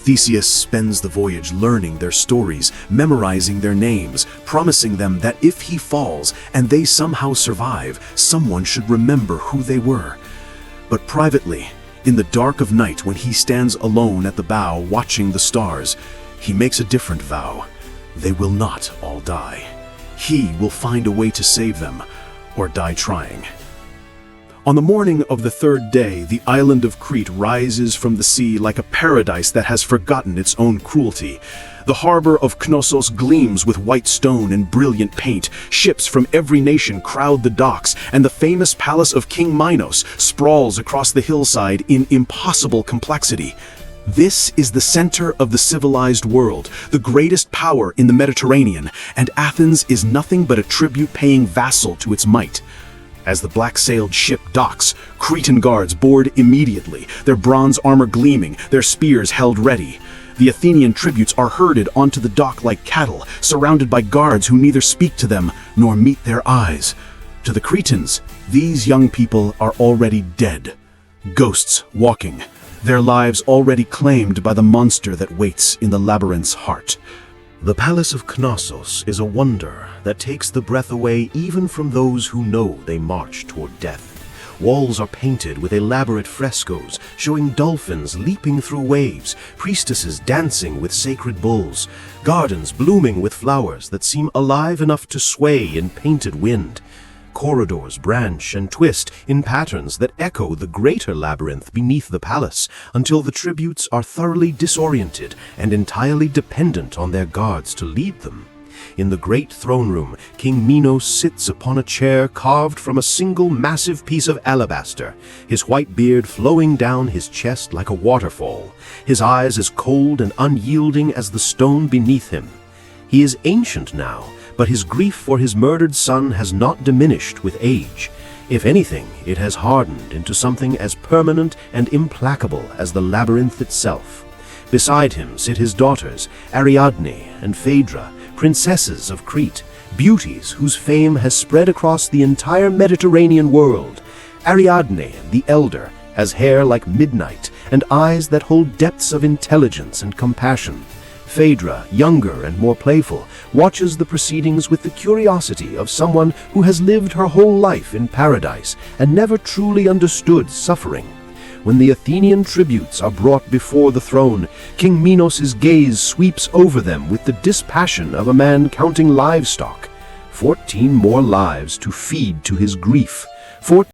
Theseus spends the voyage learning their stories, memorizing their names, promising them that if he falls and they somehow survive, someone should remember who they were. But privately, in the dark of night when he stands alone at the bow watching the stars, he makes a different vow. They will not all die. He will find a way to save them, or die trying. On the morning of the third day, the island of Crete rises from the sea like a paradise that has forgotten its own cruelty. The harbor of Knossos gleams with white stone and brilliant paint. Ships from every nation crowd the docks, and the famous palace of King Minos sprawls across the hillside in impossible complexity. This is the center of the civilized world, the greatest power in the Mediterranean, and Athens is nothing but a tribute-paying vassal to its might. As the black-sailed ship docks, Cretan guards board immediately, their bronze armor gleaming, their spears held ready. The Athenian tributes are herded onto the dock like cattle, surrounded by guards who neither speak to them nor meet their eyes. To the Cretans, these young people are already dead, ghosts walking, their lives already claimed by the monster that waits in the labyrinth's heart. The palace of Knossos is a wonder that takes the breath away even from those who know they march toward death. Walls are painted with elaborate frescoes showing dolphins leaping through waves, priestesses dancing with sacred bulls, gardens blooming with flowers that seem alive enough to sway in painted wind. Corridors branch and twist in patterns that echo the greater labyrinth beneath the palace until the tributes are thoroughly disoriented and entirely dependent on their guards to lead them. In the great throne room, King Minos sits upon a chair carved from a single massive piece of alabaster, his white beard flowing down his chest like a waterfall, his eyes as cold and unyielding as the stone beneath him. He is ancient now, but his grief for his murdered son has not diminished with age. If anything, it has hardened into something as permanent and implacable as the labyrinth itself. Beside him sit his daughters, Ariadne and Phaedra, princesses of Crete, beauties whose fame has spread across the entire Mediterranean world. Ariadne, the elder, has hair like midnight and eyes that hold depths of intelligence and compassion. Phaedra, younger and more playful, watches the proceedings with the curiosity of someone who has lived her whole life in paradise and never truly understood suffering. When the Athenian tributes are brought before the throne, King Minos' gaze sweeps over them with the dispassion of a man counting livestock. 14 more lives to feed to his grief.